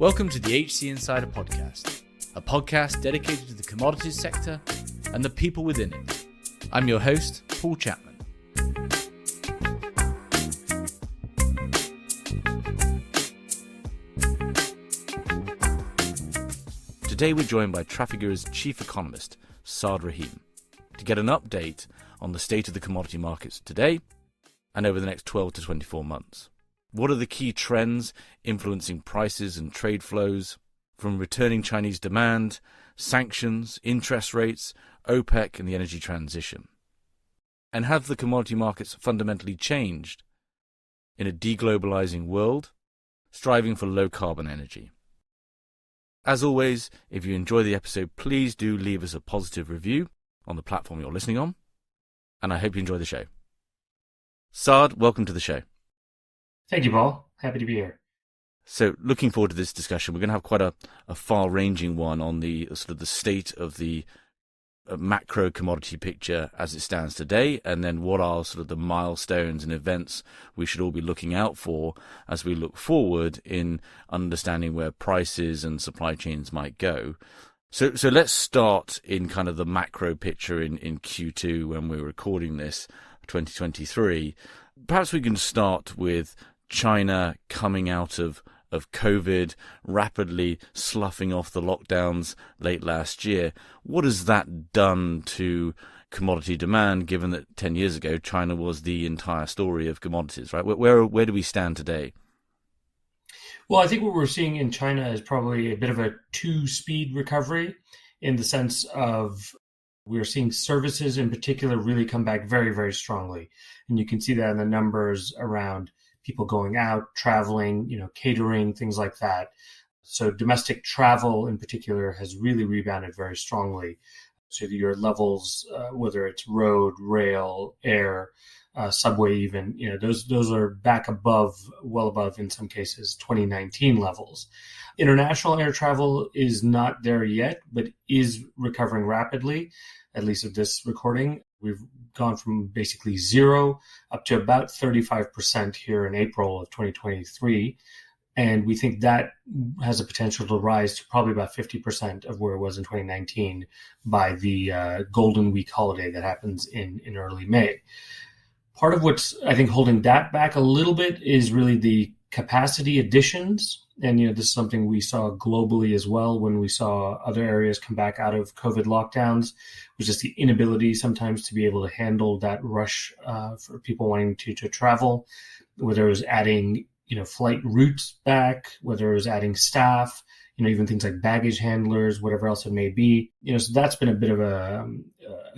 Welcome to the HC Insider Podcast, a podcast dedicated to the commodities sector and the people within it. I'm your host, Paul Chapman. Today we're joined by Trafigura's chief economist, Saad Rahim, to get an update on the state of the commodity markets today and over the next 12 to 24 months. What are the key trends influencing prices and trade flows, from returning Chinese demand, sanctions, interest rates, OPEC and the energy transition? And have the commodity markets fundamentally changed in a deglobalizing world, striving for low-carbon energy? As always, if you enjoy the episode, please do leave us a positive review on the platform you're listening on, and I hope you enjoy the show. Saad, welcome to the show. Thank you, Paul. Happy to be here. So looking forward to this discussion. We're going to have quite a far-ranging one on the sort of the state of the macro commodity picture as it stands today, and then what are sort of the milestones and events we should all be looking out for as we look forward in understanding where prices and supply chains might go. So let's start in kind of the macro picture in Q2 when we're recording this, 2023. Perhaps we can start with China coming out of COVID, rapidly sloughing off the lockdowns late last year. What has that done to commodity demand, given that 10 years ago China was the entire story of commodities, right? Where do we stand today? Well, I think what we're seeing in China is probably a bit of a two-speed recovery, in the sense of we're seeing services in particular really come back very, very strongly. And you can see that in the numbers around people going out, traveling, catering, things like that. So domestic travel in particular has really rebounded very strongly. So your levels, whether it's road, rail, air, subway even, those are back well above in some cases 2019 levels. International air travel is not there yet, but is recovering rapidly, at least at this recording. We've gone from basically zero up to about 35% here in April of 2023. And we think that has a potential to rise to probably about 50% of where it was in 2019 by the Golden Week holiday that happens in early May. Part of what's, I think, holding that back a little bit is really the capacity additions. And, this is something we saw globally as well when we saw other areas come back out of COVID lockdowns, which is the inability sometimes to be able to handle that rush for people wanting to travel, whether it was adding, flight routes back, whether it was adding staff, even things like baggage handlers, whatever else it may be. So that's been a bit of a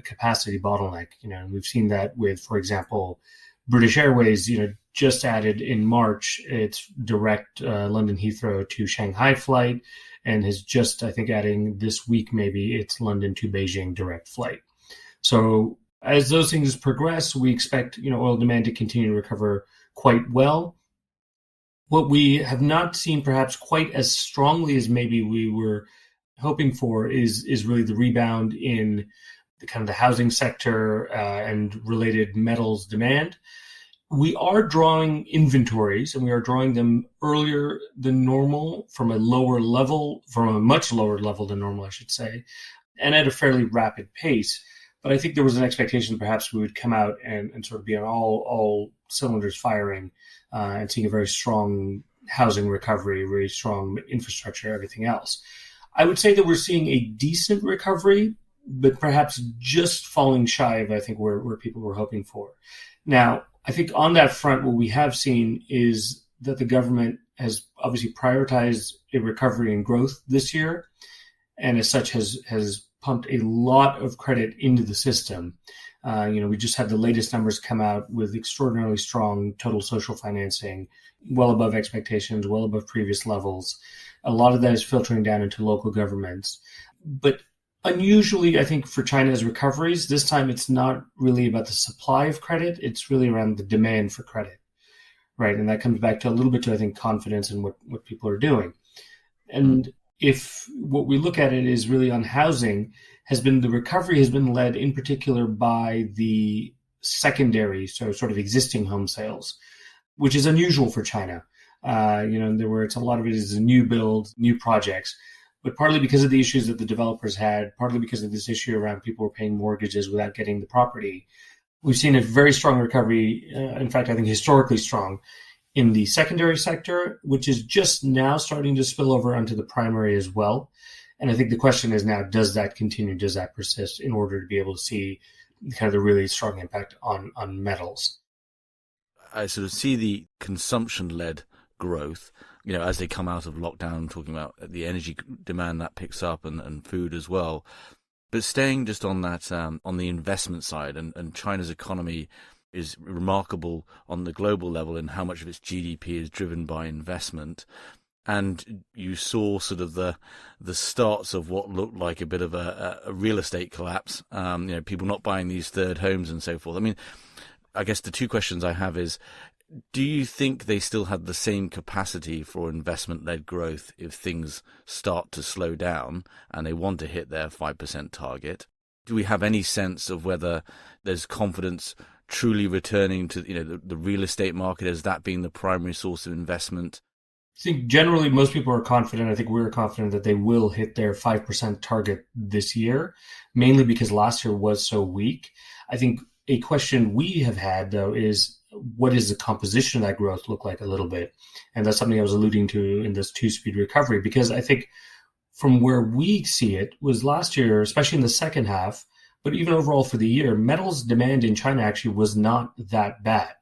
capacity bottleneck, and we've seen that with, for example, British Airways, just added in March its direct London Heathrow to Shanghai flight, and has just, I think, adding this week maybe its London to Beijing direct flight. So as those things progress, we expect, oil demand to continue to recover quite well. What we have not seen perhaps quite as strongly as maybe we were hoping for is really the rebound in the kind of the housing sector and related metals demand. We are drawing inventories, and we are drawing them earlier than normal from a much lower level than normal, I should say, and at a fairly rapid pace. But I think there was an expectation perhaps we would come out and sort of be on all cylinders firing and seeing a very strong housing recovery, very strong infrastructure, everything else. I would say that we're seeing a decent recovery, but perhaps just falling shy of, I think, where people were hoping for. Now, I think on that front, what we have seen is that the government has obviously prioritized a recovery and growth this year, and as such has pumped a lot of credit into the system. We just had the latest numbers come out with extraordinarily strong total social financing, well above expectations, well above previous levels. A lot of that is filtering down into local governments. But unusually, I think, for China's recoveries, this time it's not really about the supply of credit. It's really around the demand for credit, right? And that comes back to a little bit to, I think, confidence in what people are doing. And if what we look at it is really on housing, the recovery has been led in particular by the secondary, so sort of existing home sales, which is unusual for China. where it's a lot of it is a new build, new projects, but partly because of the issues that the developers had, partly because of this issue around people were paying mortgages without getting the property. We've seen a very strong recovery, in fact, I think historically strong, in the secondary sector, which is just now starting to spill over onto the primary as well. And I think the question is now, does that continue? Does that persist in order to be able to see kind of the really strong impact on metals? I sort of see the consumption-led growth, as they come out of lockdown, talking about the energy demand that picks up and food as well. But staying just on that, on the investment side, and China's economy is remarkable on the global level in how much of its GDP is driven by investment. And you saw sort of the starts of what looked like a bit of a real estate collapse, people not buying these third homes and so forth. I mean, I guess the two questions I have is, do you think they still have the same capacity for investment-led growth if things start to slow down and they want to hit their 5% target? Do we have any sense of whether there's confidence truly returning to the real estate market as that being the primary source of investment? I think generally most people are confident. I think we're confident that they will hit their 5% target this year, mainly because last year was so weak. I think a question we have had, though, is what does the composition of that growth look like a little bit? And that's something I was alluding to in this two-speed recovery, because I think from where we see it was last year, especially in the second half, but even overall for the year, metals demand in China actually was not that bad.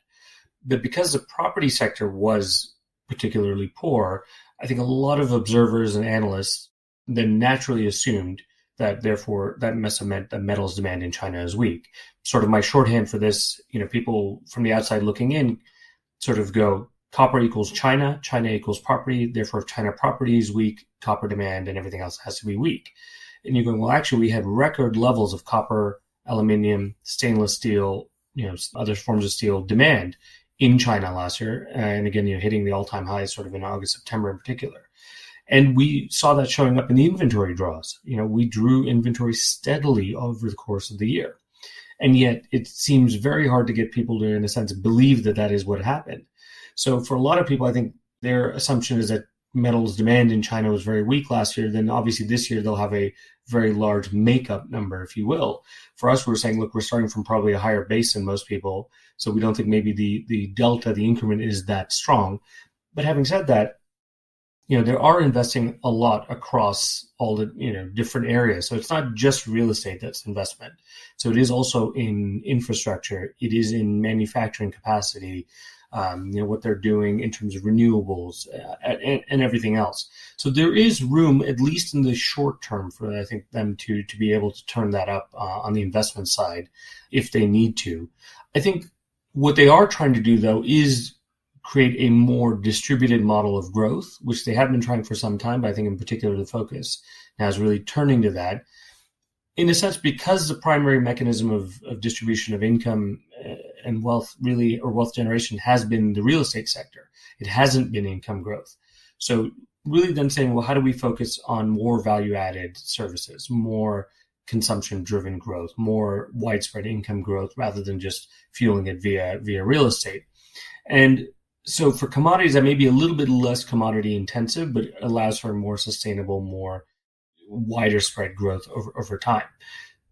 But because the property sector was particularly poor, I think a lot of observers and analysts then naturally assumed that therefore that must have meant that metals demand in China is weak. Sort of my shorthand for this, people from the outside looking in sort of go, copper equals China, China equals property, therefore if China property is weak, copper demand and everything else has to be weak. And you're going, well, actually we had record levels of copper, aluminium, stainless steel, other forms of steel demand in China last year. And again, hitting the all-time highs sort of in August, September in particular. And we saw that showing up in the inventory draws. We drew inventory steadily over the course of the year. And yet it seems very hard to get people to, in a sense, believe that that is what happened. So for a lot of people, I think their assumption is that metals demand in China was very weak last year. Then obviously this year they'll have a very large makeup number, if you will. For us, we're saying, look, we're starting from probably a higher base than most people. So we don't think maybe the delta, the increment is that strong. But having said that, they are investing a lot across all the, different areas. So it's not just real estate that's investment. So it is also in infrastructure. It is in manufacturing capacity, what they're doing in terms of renewables and everything else. So there is room, at least in the short term, for, I think, them to be able to turn that up on the investment side if they need to. I think what they are trying to do, though, is create a more distributed model of growth, which they have been trying for some time, but I think in particular the focus now is really turning to that. In a sense, because the primary mechanism of distribution of income and wealth really, or wealth generation, has been the real estate sector. It hasn't been income growth. So really then saying, well, how do we focus on more value-added services, more consumption-driven growth, more widespread income growth, rather than just fueling it via real estate? And so for commodities, that may be a little bit less commodity intensive, but allows for more sustainable, more wider spread growth over time.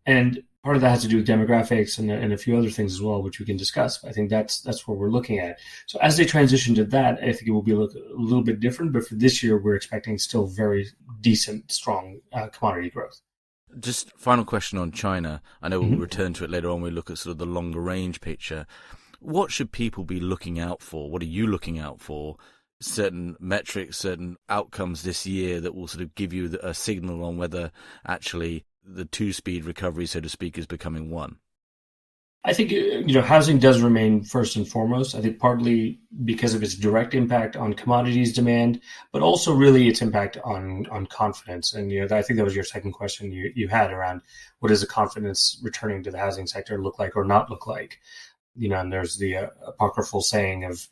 And part of that has to do with demographics and a few other things as well, which we can discuss. But I think that's what we're looking at. So as they transition to that, I think it will be a little bit different. But for this year, we're expecting still very decent, strong commodity growth. Just final question on China. I know we'll return to it later on. We'll look at sort of the longer range picture. What should people be looking out for? What are you looking out for? Certain metrics, certain outcomes this year that will sort of give you a signal on whether actually the two-speed recovery, so to speak, is becoming one? I think, housing does remain first and foremost. I think partly because of its direct impact on commodities demand, but also really its impact on confidence. And, I think that was your second question you had around what does the confidence returning to the housing sector look like or not look like? And there's the apocryphal saying of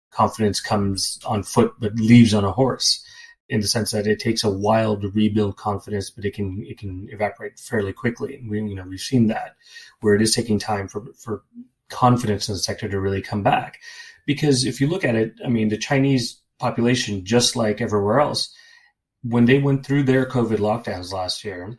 confidence comes on foot but leaves on a horse, in the sense that it takes a while to rebuild confidence, but it can evaporate fairly quickly. And we've seen that, where it is taking time for confidence in the sector to really come back. Because if you look at it, I mean, the Chinese population, just like everywhere else, when they went through their COVID lockdowns last year,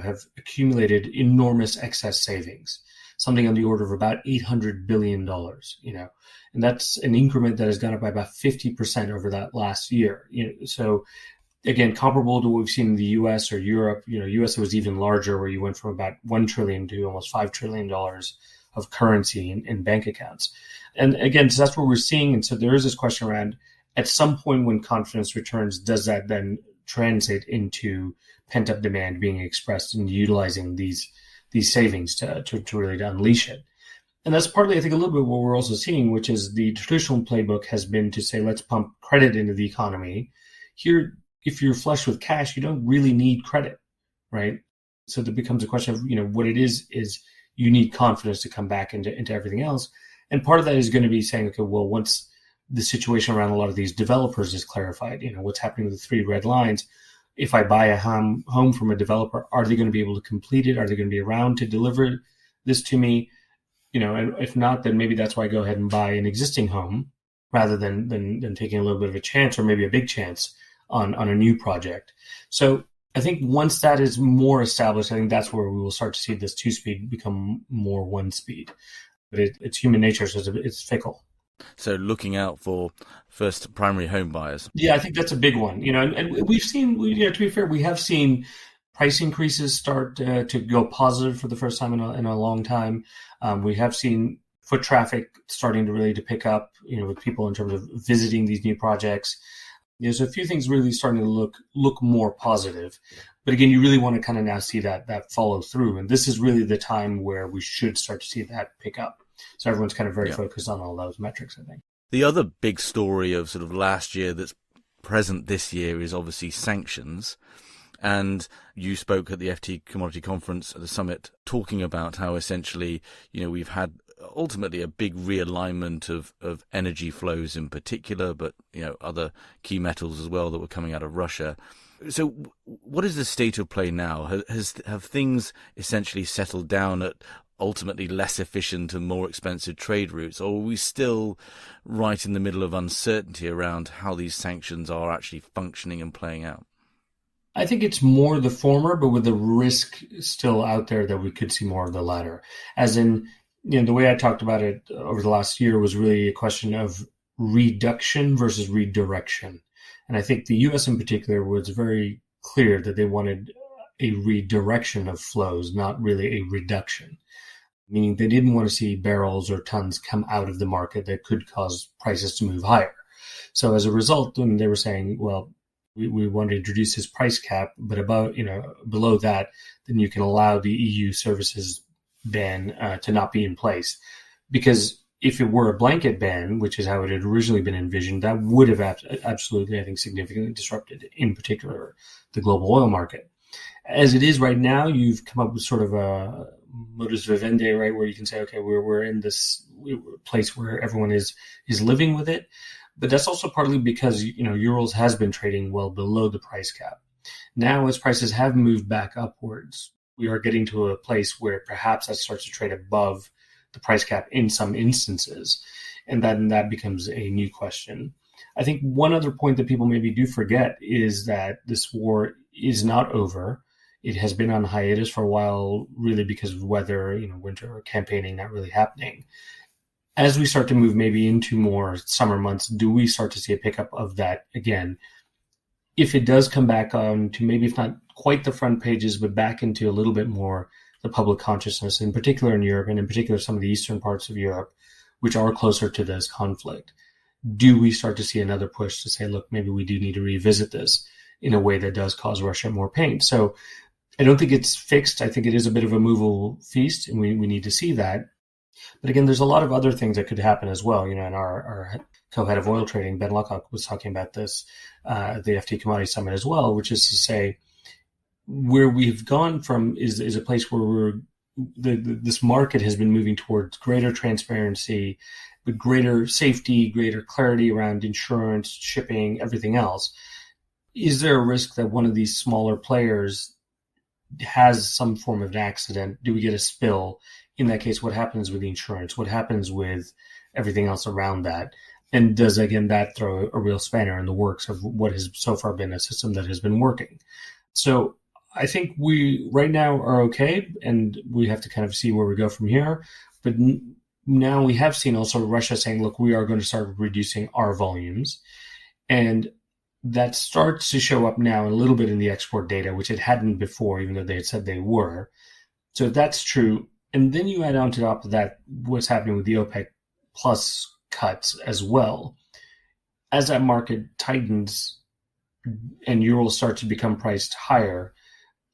have accumulated enormous excess savings, something on the order of about $800 billion, and that's an increment that has gone up by about 50% over that last year. So again, comparable to what we've seen in the US or Europe. US was even larger, where you went from about $1 trillion to almost $5 trillion of currency in bank accounts. And again, so that's what we're seeing. And so there is this question around, at some point when confidence returns, does that then translate into pent-up demand being expressed and utilizing these savings to really unleash it? And that's partly, I think, a little bit what we're also seeing, which is the traditional playbook has been to say, let's pump credit into the economy. Here, if you're flush with cash, you don't really need credit, right? So there becomes a question of, what it is you need confidence to come back into everything else. And part of that is going to be saying, okay, well, once the situation around a lot of these developers is clarified, what's happening with the 3 red lines, if I buy a home from a developer, are they going to be able to complete it? Are they going to be around to deliver this to me? And if not, then maybe that's why I go ahead and buy an existing home rather than taking a little bit of a chance, or maybe a big chance on a new project. So I think once that is more established, I think that's where we will start to see this 2-speed become more 1-speed. But it's human nature, so it's fickle. So looking out for first primary home buyers. Yeah, I think that's a big one. And we've seen, to be fair, we have seen price increases start to go positive for the first time in a long time. We have seen foot traffic starting to really pick up, with people in terms of visiting these new projects. There's a few things really starting to look more positive. But again, you really want to kind of now see that follow through. And this is really the time where we should start to see that pick up. So everyone's kind of very focused on all those metrics, I think. The other big story of sort of last year that's present this year is obviously sanctions. And you spoke at the FT Commodity Conference at the summit talking about how essentially, we've had ultimately a big realignment of energy flows in particular, but, other key metals as well that were coming out of Russia. So what is the state of play now? Have things essentially settled down at ultimately less efficient and more expensive trade routes, or are we still right in the middle of uncertainty around how these sanctions are actually functioning and playing out? I think it's more the former, but with the risk still out there that we could see more of the latter. As in, the way I talked about it over the last year was really a question of reduction versus redirection. And I think the US in particular was very clear that they wanted a redirection of flows, not really a reduction. Meaning they didn't want to see barrels or tons come out of the market that could cause prices to move higher. So as a result, when they were saying, well, we want to introduce this price cap, but below that, then you can allow the EU services ban to not be in place. Because if it were a blanket ban, which is how it had originally been envisioned, that would have absolutely, I think, significantly disrupted, in particular, the global oil market. As it is right now, you've come up with sort of a modus vivendi, right, where you can say, okay, we're in this place where everyone is living with it. But that's also partly because, Urals has been trading well below the price cap. Now, as prices have moved back upwards, we are getting to a place where perhaps that starts to trade above the price cap in some instances. And then that becomes a new question. I think one other point that people maybe do forget is that this war is not over. It has been on hiatus for a while, really because of weather, winter campaigning not really happening. As we start to move maybe into more summer months, do we start to see a pickup of that again? If it does come back on to maybe, if not quite the front pages, but back into a little bit more the public consciousness, in particular in Europe, and in particular some of the eastern parts of Europe, which are closer to this conflict, do we start to see another push to say, look, maybe we do need to revisit this in a way that does cause Russia more pain? So I don't think it's fixed. I think it is a bit of a movable feast, and we need to see that. But again, there's a lot of other things that could happen as well. And our co-head of oil trading, Ben Luckock, was talking about this at the FT Commodity Summit as well, which is to say, where we've gone from is a place where this market has been moving towards greater transparency, but greater safety, greater clarity around insurance, shipping, everything else. Is there a risk that one of these smaller players has some form of an accident? Do we get a spill? In that case, what happens with the insurance? What happens with everything else around that? And does, again, that throw a real spanner in the works of what has so far been a system that has been working? So I think we right now are okay, and we have to kind of see where we go from here. But now we have seen also Russia saying, look, we are going to start reducing our volumes. And that starts to show up now a little bit in the export data, which it hadn't before, even though they had said they were. So if that's true, and then you add on to top of that what's happening with the OPEC plus cuts as well. As that market tightens and euro starts to become priced higher,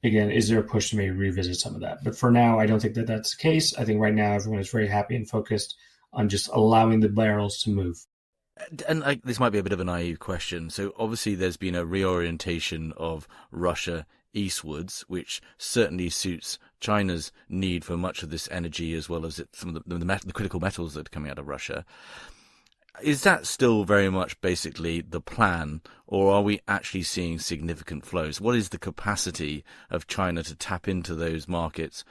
again, is there a push to maybe revisit some of that? But for now, I don't think that that's the case. I think right now everyone is very happy and focused on just allowing the barrels to move. And this might be a bit of a naive question. So obviously there's been a reorientation of Russia eastwards, which certainly suits China's need for much of this energy, as well as some of the critical metals that are coming out of Russia. Is that still very much basically the plan, or are we actually seeing significant flows? What is the capacity of China to tap into those markets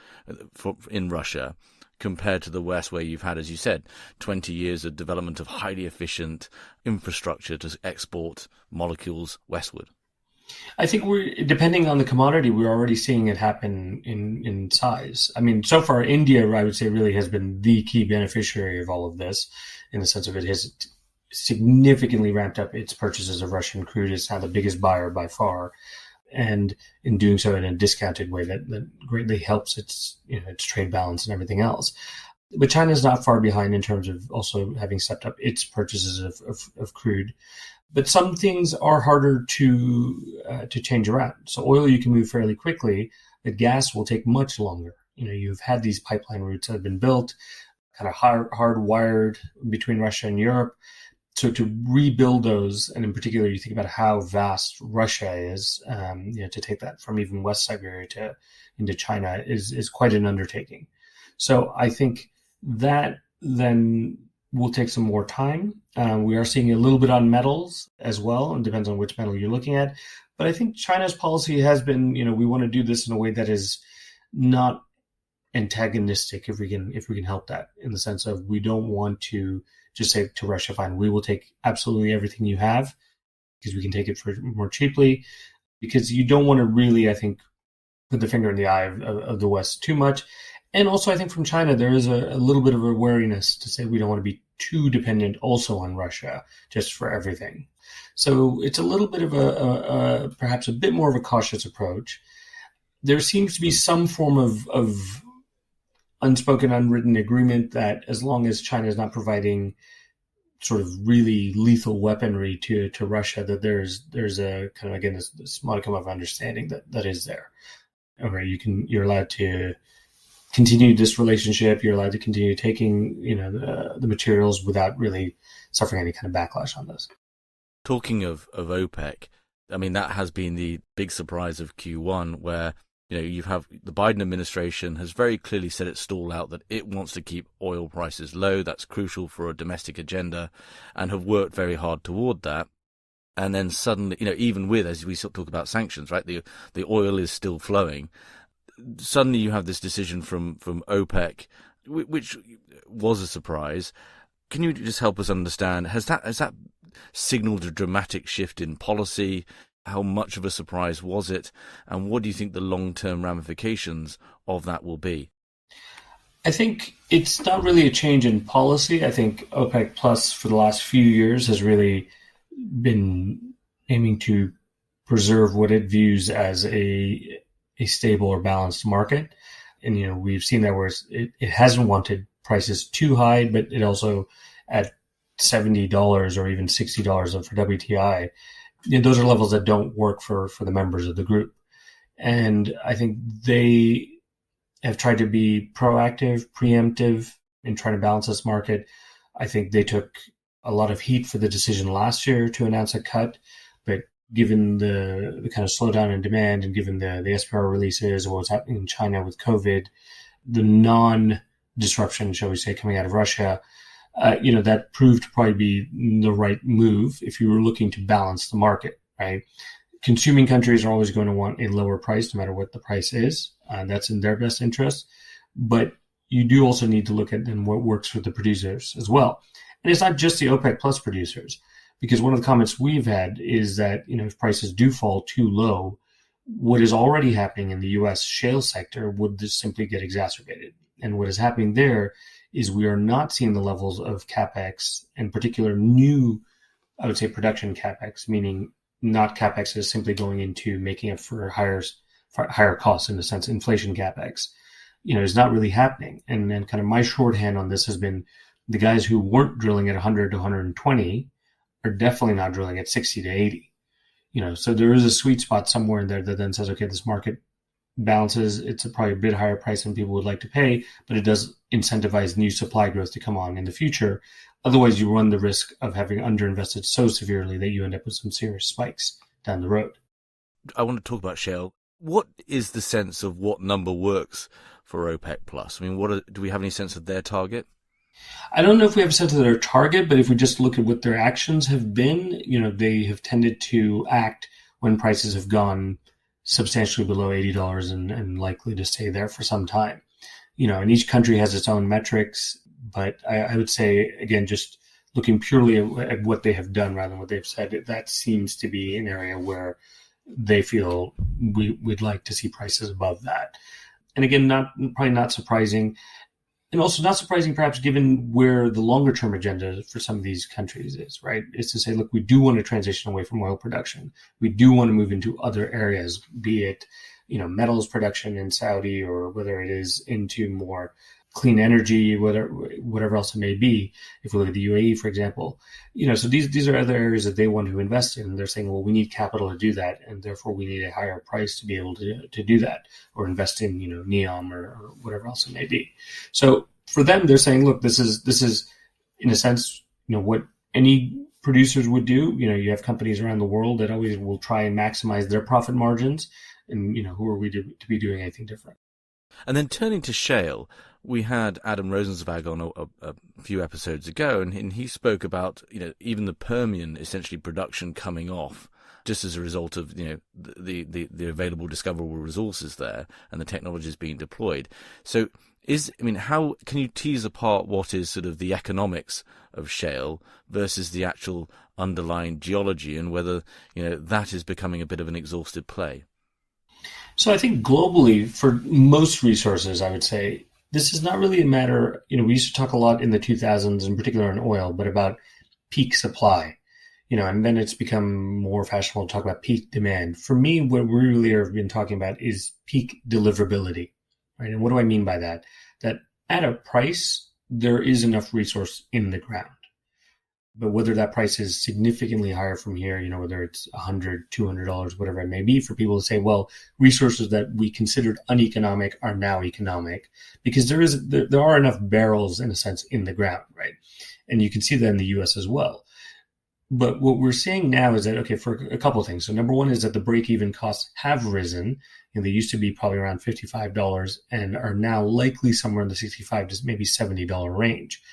in Russia compared to the West, where you've had, as you said, 20 years of development of highly efficient infrastructure to export molecules westward? I think depending on the commodity, we're already seeing it happen in size. I mean, so far, India, I would say, really has been the key beneficiary of all of this, in the sense of it has significantly ramped up its purchases of Russian crude. It's now the biggest buyer by far, and in doing so in a discounted way that greatly helps its trade balance and everything else. But China is not far behind in terms of also having stepped up its purchases of crude. But some things are harder to change around. So oil you can move fairly quickly, but gas will take much longer. You've had these pipeline routes that have been built, kind of hardwired between Russia and Europe. So to rebuild those, and in particular, you think about how vast Russia is, to take that from even West Siberia into China is quite an undertaking. So I think that then will take some more time. We are seeing a little bit on metals as well, and depends on which metal you're looking at. But I think China's policy has been, we want to do this in a way that is not antagonistic, if we can help that, in the sense of we don't want to just say to Russia, fine, we will take absolutely everything you have because we can take it for more cheaply, because you don't want to really, I think, put the finger in the eye of the West too much. And also, I think from China, there is a little bit of a wariness to say we don't want to be too dependent also on Russia just for everything. So it's a little bit of perhaps a bit more of a cautious approach. There seems to be some form of unspoken, unwritten agreement that as long as China is not providing sort of really lethal weaponry to Russia, that there's a kind of, again, this modicum of understanding that is there. Okay, you're allowed to continue this relationship. You're allowed to continue taking, the materials without really suffering any kind of backlash on this. Talking of OPEC, I mean, that has been the big surprise of Q1, where you have the Biden administration has very clearly said its stall out that it wants to keep oil prices low. That's crucial for a domestic agenda, and have worked very hard toward that. And then suddenly, even with, as we talk about sanctions, right, the oil is still flowing. Suddenly you have this decision from OPEC, which was a surprise. Can you just help us understand, has that signaled a dramatic shift in policy? How much of a surprise was it? And what do you think the long-term ramifications of that will be? I think it's not really a change in policy. I think OPEC Plus for the last few years has really been aiming to preserve what it views as a stable or balanced market. And, we've seen that where it hasn't wanted prices too high, but it also at $70 or even $60 for WTI, those are levels that don't work for the members of the group. And I think they have tried to be proactive, preemptive in trying to balance this market. I think they took a lot of heat for the decision last year to announce a cut, but given the kind of slowdown in demand and given the SPR releases and what's happening in China with COVID, the non-disruption, shall we say, coming out of Russia, that proved to probably be the right move if you were looking to balance the market, right? Consuming countries are always going to want a lower price, no matter what the price is. That's in their best interest. But you do also need to look at then what works for the producers as well. And it's not just the OPEC plus producers, because one of the comments we've had is that, if prices do fall too low, what is already happening in the U.S. shale sector would just simply get exacerbated. And what is happening there is we are not seeing the levels of CapEx, in particular new, I would say, production CapEx, meaning not CapEx is simply going into making up for higher costs, in a sense, inflation CapEx, is not really happening. And then kind of my shorthand on this has been the guys who weren't drilling at 100 to 120 are definitely not drilling at 60 to 80. So there is a sweet spot somewhere in there that then says, okay, this market balances. It's probably a bit higher price than people would like to pay, but it does incentivize new supply growth to come on in the future. Otherwise, you run the risk of having underinvested so severely that you end up with some serious spikes down the road. I want to talk about shale. What is the sense of what number works for OPEC plus? I mean, do we have any sense of their target? I don't know if we have a sense of their target, but if we just look at what their actions have been, they have tended to act when prices have gone substantially below $80 and likely to stay there for some time. And each country has its own metrics, but I would say, again, just looking purely at what they have done rather than what they've said, that seems to be an area where they feel we'd like to see prices above that. And again, probably not surprising. And also not surprising, perhaps, given where the longer-term agenda for some of these countries is, right? Is to say, look, we do want to transition away from oil production. We do want to move into other areas, be it, metals production in Saudi, or whether it is into more clean energy, whatever else it may be. If we look at the UAE, for example, so these are other areas that they want to invest in. They're saying, well, we need capital to do that, and therefore we need a higher price to be able to do that, or invest in, NEOM or whatever else it may be. So for them, they're saying, look, this is in a sense, what any producers would do. You have companies around the world that always will try and maximize their profit margins, and who are we to be doing anything different? And then turning to shale, we had Adam Rosenzweig on a few episodes ago, and he spoke about, even the Permian, essentially production coming off just as a result of, the available discoverable resources there and the technologies being deployed. So how can you tease apart what is sort of the economics of shale versus the actual underlying geology, and whether, that is becoming a bit of an exhausted play? So I think globally, for most resources, I would say this is not really a matter, we used to talk a lot in the 2000s, in particular in oil, but about peak supply, and then it's become more fashionable to talk about peak demand. For me, what we really have been talking about is peak deliverability, right? And what do I mean by that? That at a price, there is enough resource in the ground. But whether that price is significantly higher from here, whether it's $100, $200, whatever it may be, for people to say, well, resources that we considered uneconomic are now economic, because there are enough barrels, in a sense, in the ground, right? And you can see that in the U.S. as well. But what we're seeing now is that, okay, for a couple of things. So number one is that the break-even costs have risen. They used to be probably around $55 and are now likely somewhere in the $65 to maybe $70 range.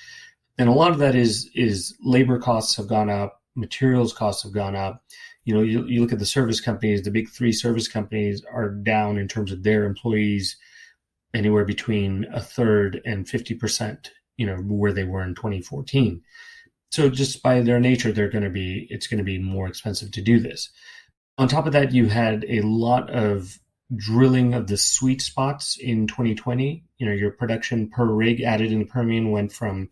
And a lot of that is labor costs have gone up, materials costs have gone up. You look at the service companies, the big three service companies are down in terms of their employees anywhere between a third and 50%, where they were in 2014. So just by their nature, it's going to be more expensive to do this. On top of that, you had a lot of drilling of the sweet spots in 2020. Your production per rig added in the Permian went from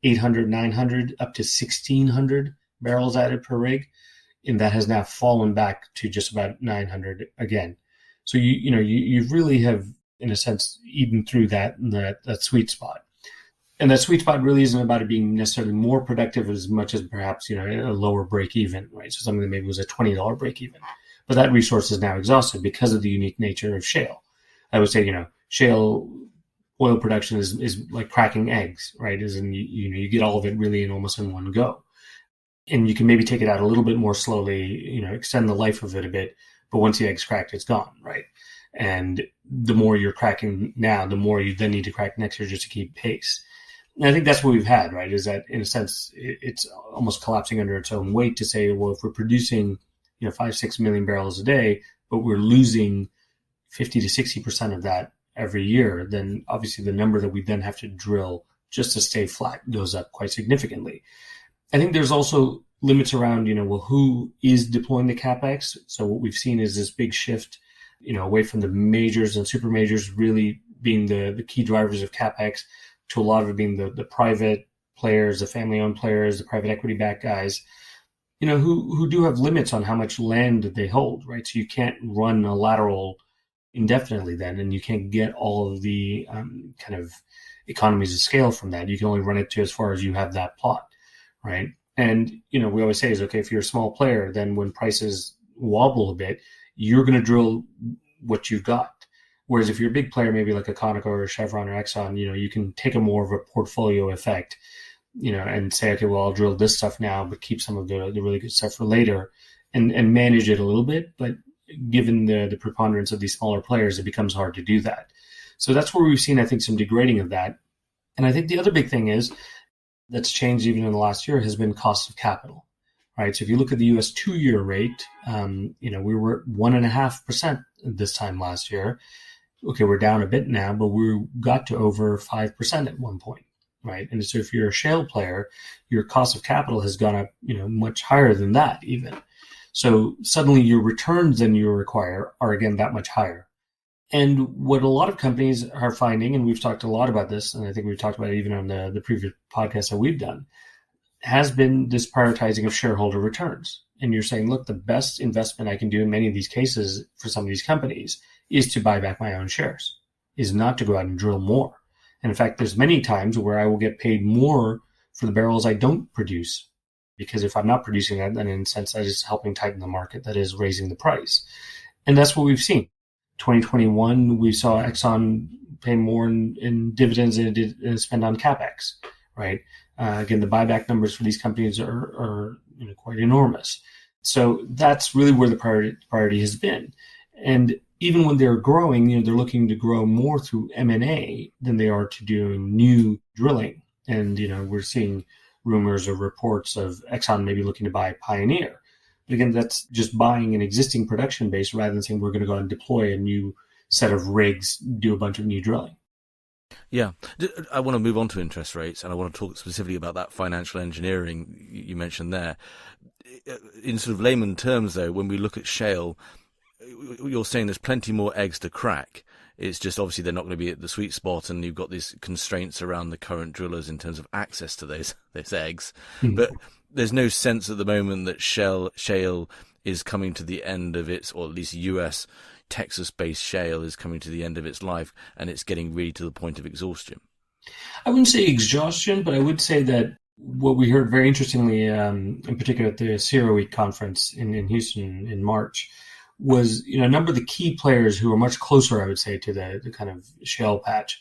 800, 900 up to 1,600 barrels added per rig. And that has now fallen back to just about 900 again. So you really have, in a sense, eaten through that sweet spot. And that sweet spot really isn't about it being necessarily more productive as much as perhaps, a lower break even, right? So something that maybe was a $20 break even. But that resource is now exhausted because of the unique nature of shale. I would say, shale oil production is like cracking eggs, right? As in, you get all of it really almost in one go. And you can maybe take it out a little bit more slowly, extend the life of it a bit. But once the egg's cracked, it's gone, right? And the more you're cracking now, the more you then need to crack next year just to keep pace. And I think that's what we've had, right? Is that in a sense, it's almost collapsing under its own weight to say, well, if we're producing, 5-6 million barrels a day, but we're losing 50 to 60% of that every year, then obviously the number that we then have to drill just to stay flat goes up quite significantly. I think there's also limits around, who is deploying the CapEx? So what we've seen is this big shift, away from the majors and super majors really being the key drivers of CapEx to a lot of it being the private players, the family-owned players, the private equity-backed guys, who do have limits on how much land they hold, right? So you can't run a lateral indefinitely then, and you can't get all of the kind of economies of scale from that. You can only run it to as far as you have that plot, right? And, we always say is, okay, if you're a small player, then when prices wobble a bit, you're going to drill what you've got. Whereas if you're a big player, maybe like a Conoco or a Chevron or Exxon, you can take a more of a portfolio effect, and say, okay, well, I'll drill this stuff now, but keep some of the really good stuff for later and manage it a little bit. But given the preponderance of these smaller players, it becomes hard to do that. So that's where we've seen, I think, some degrading of that. And I think the other big thing is that's changed even in the last year has been cost of capital, right? So if you look at the U.S. 2-year rate, we were at 1.5% this time last year. Okay, we're down a bit now, but we got to over 5% at one point, right? And so if you're a shale player, your cost of capital has gone up, much higher than that even. So suddenly your returns that you require are again that much higher. And what a lot of companies are finding, and we've talked a lot about this, and I think we've talked about it even on the previous podcast that we've done, has been this prioritizing of shareholder returns. And you're saying, look, the best investment I can do in many of these cases for some of these companies is to buy back my own shares, is not to go out and drill more. And in fact, there's many times where I will get paid more for the barrels I don't produce. Because if I'm not producing that, then in a sense, that is helping tighten the market, that is raising the price. And that's what we've seen. 2021, we saw Exxon pay more in dividends than it did spend on CapEx, right? Again, the buyback numbers for these companies are quite enormous. So that's really where the priority has been. And even when they're growing, they're looking to grow more through M&A than they are to doing new drilling. And, we're seeing rumors or reports of Exxon maybe looking to buy Pioneer. But again, that's just buying an existing production base rather than saying we're going to go and deploy a new set of rigs, do a bunch of new drilling. Yeah. I want to move on to interest rates, and I want to talk specifically about that financial engineering you mentioned there. In sort of layman terms, though, when we look at shale, you're saying there's plenty more eggs to crack. It's just obviously they're not going to be at the sweet spot, and you've got these constraints around the current drillers in terms of access to those eggs. Mm-hmm. But there's no sense at the moment that shale is coming to the end of its, or at least US Texas-based shale is coming to the end of its life, and it's getting really to the point of exhaustion. I wouldn't say exhaustion, but I would say that what we heard very interestingly, in particular at the CERAWeek conference in Houston in March, was a number of the key players who are much closer, I would say, to the kind of shale patch,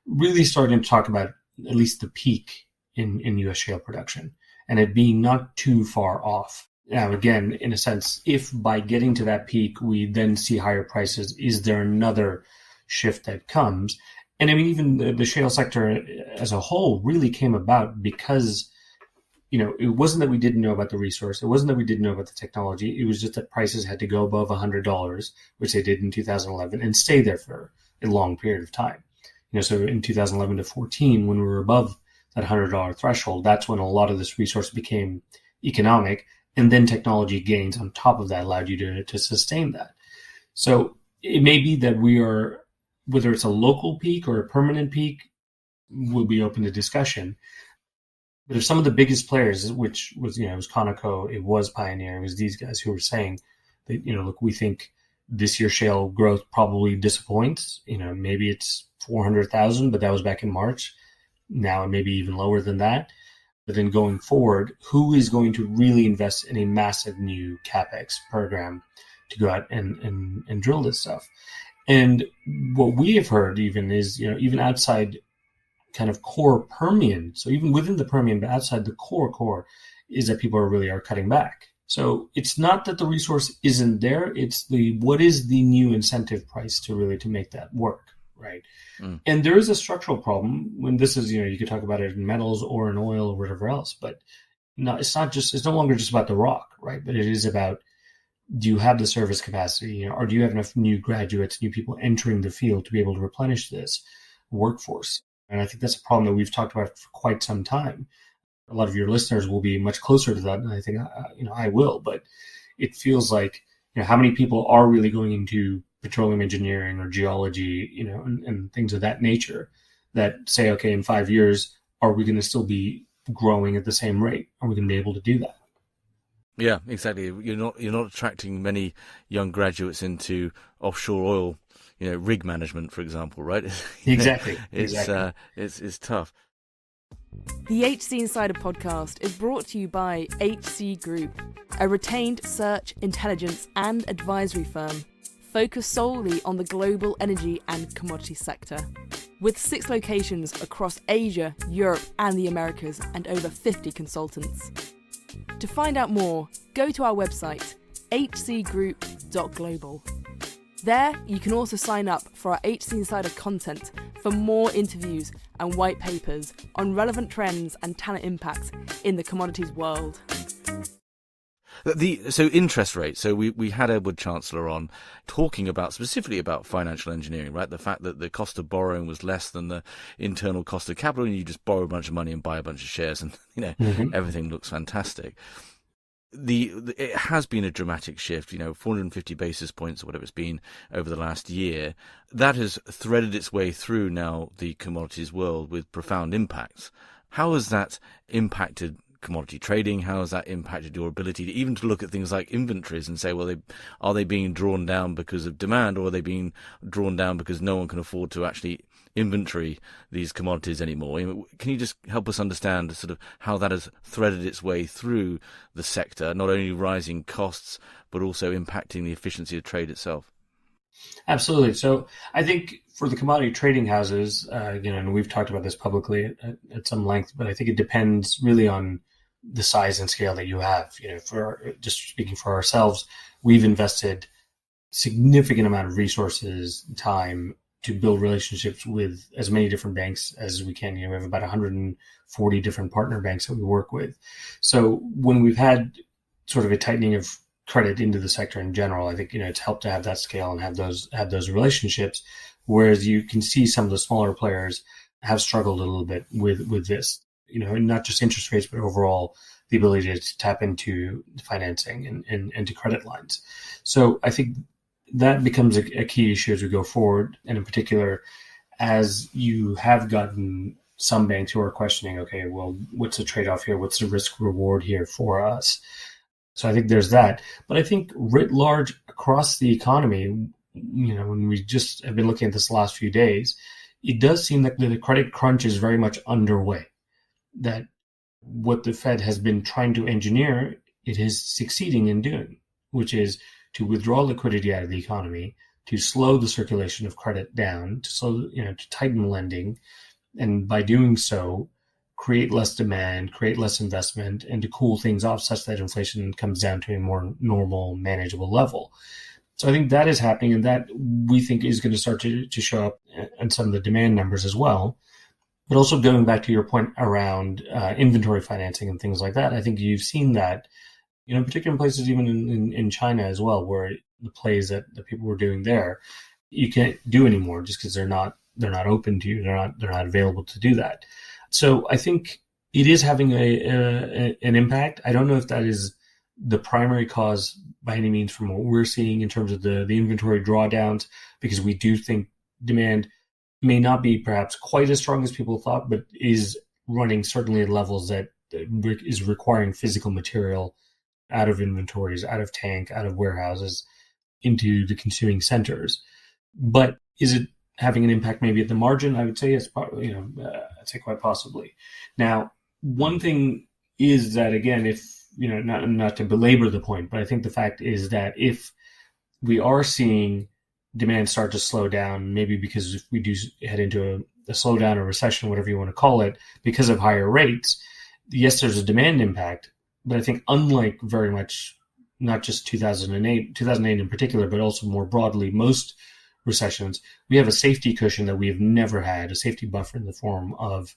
really starting to talk about at least the peak in U.S. shale production and it being not too far off. Now, again, in a sense, if by getting to that peak, we then see higher prices, is there another shift that comes? And I mean, even the shale sector as a whole really came about because it wasn't that we didn't know about the resource. It wasn't that we didn't know about the technology. It was just that prices had to go above $100, which they did in 2011, and stay there for a long period of time. So in 2011 to 14, when we were above that $100 threshold, that's when a lot of this resource became economic, and then technology gains on top of that allowed you to sustain that. So it may be that we are, whether it's a local peak or a permanent peak, will be open to discussion. But if some of the biggest players, which was, it was Conoco, it was Pioneer, it was these guys who were saying that, look, we think this year shale growth probably disappoints. Maybe it's 400,000, but that was back in March. Now it may be even lower than that. But then going forward, who is going to really invest in a massive new CapEx program to go out and drill this stuff? And what we have heard even is, even outside kind of core Permian, so even within the Permian, but outside the core, is that people are cutting back. So it's not that the resource isn't there, it's what is the new incentive price to make that work, right? Mm. And there is a structural problem when this is, you could talk about it in metals or in oil or whatever else, but no, it's no longer just about the rock, right? But it is about, do you have the service capacity, or do you have enough new graduates, new people entering the field to be able to replenish this workforce? And I think that's a problem that we've talked about for quite some time. A lot of your listeners will be much closer to that, and I think I will. But it feels like how many people are really going into petroleum engineering or geology, and things of that nature that say, okay, in 5 years, are we going to still be growing at the same rate? Are we going to be able to do that? Yeah, exactly. You're not attracting many young graduates into offshore oil, rig management, for example, right? Exactly. It's tough. The HC Insider podcast is brought to you by HC Group, a retained search, intelligence and advisory firm focused solely on the global energy and commodity sector. With 6 locations across Asia, Europe and the Americas and over 50 consultants. To find out more, go to our website, hcgroup.global. There, you can also sign up for our HC Insider content for more interviews and white papers on relevant trends and talent impacts in the commodities world. So interest rates. So we had Edward Chancellor on talking specifically about financial engineering, right? The fact that the cost of borrowing was less than the internal cost of capital, and you just borrow a bunch of money and buy a bunch of shares, and everything looks fantastic. It has been a dramatic shift, 450 basis points or whatever it's been over the last year. That has threaded its way through now the commodities world with profound impacts. How has that impacted commodity trading? How has that impacted your ability to look at things like inventories and say, well, are they being drawn down because of demand, or are they being drawn down because no one can afford to actually inventory these commodities anymore? Can you just help us understand sort of how that has threaded its way through the sector, not only rising costs, but also impacting the efficiency of trade itself? Absolutely. So I think for the commodity trading houses, and we've talked about this publicly at some length, but I think it depends really on the size and scale that you have. Just speaking for ourselves, we've invested significant amount of resources, time to build relationships with as many different banks as we can. We have about 140 different partner banks that we work with. So when we've had sort of a tightening of credit into the sector in general, I think it's helped to have that scale and have those relationships. Whereas you can see some of the smaller players have struggled a little bit with this, and not just interest rates, but overall the ability to tap into financing and to credit lines. So I think that becomes a key issue as we go forward. And in particular, as you have gotten some banks who are questioning, okay, well, what's the trade-off here? What's the risk reward here for us? So I think there's that. But I think writ large across the economy, when we just have been looking at this last few days, it does seem that the credit crunch is very much underway. That what the Fed has been trying to engineer, it is succeeding in doing, which is to withdraw liquidity out of the economy, to slow the circulation of credit down, to tighten lending, and by doing so, create less demand, create less investment, and to cool things off such that inflation comes down to a more normal, manageable level. So I think that is happening, and that we think is going to start to show up in some of the demand numbers as well. But also going back to your point around inventory financing and things like that, I think you've seen that, in particular places, even in China as well, where the plays that the people were doing there, you can't do anymore just because they're not open to you, they're not available to do that. So I think it is having an impact. I don't know if that is the primary cause by any means from what we're seeing in terms of the inventory drawdowns, because we do think demand may not be perhaps quite as strong as people thought, but is running certainly at levels that is requiring physical material out of inventories, out of tank, out of warehouses, into the consuming centers. But is it having an impact maybe at the margin? I would say yes, I'd say quite possibly. Now, one thing is that, again, if, not to belabor the point, but I think the fact is that if we are seeing demand start to slow down, maybe because if we do head into a slowdown or recession, whatever you want to call it, because of higher rates, yes, there's a demand impact. But I think unlike very much, not just 2008 in particular, but also more broadly, most recessions, we have a safety cushion that we have never had, a safety buffer in the form of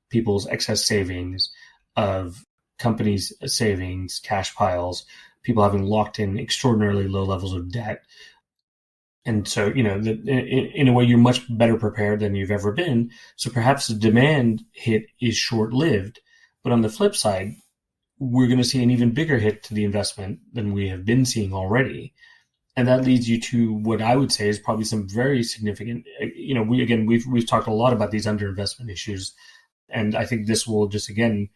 people's excess savings, of companies' savings, cash piles, people having locked in extraordinarily low levels of debt. And so, in a way, you're much better prepared than you've ever been. So perhaps the demand hit is short-lived. But on the flip side, we're going to see an even bigger hit to the investment than we have been seeing already. And that leads you to what I would say is probably some very significant, we've talked a lot about these underinvestment issues. And I think this will just, again,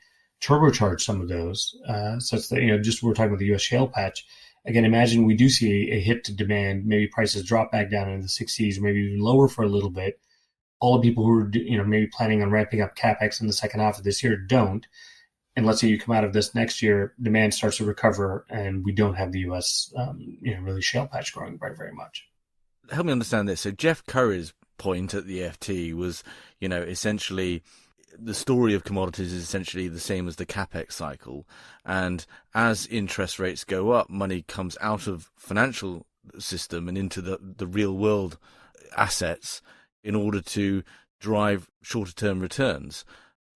turbocharge some of those, such that, just we're talking about the U.S. shale patch. Again, imagine we do see a hit to demand, maybe prices drop back down into the 60s, maybe even lower for a little bit. All the people who are, maybe planning on ramping up CapEx in the second half of this year don't. And let's say you come out of this next year, demand starts to recover, and we don't have the U.S., really shale patch growing very, very much. Help me understand this. So Jeff Curry's point at the FT was, essentially the story of commodities is essentially the same as the capex cycle. And as interest rates go up, money comes out of financial system and into the real world assets in order to drive shorter term returns.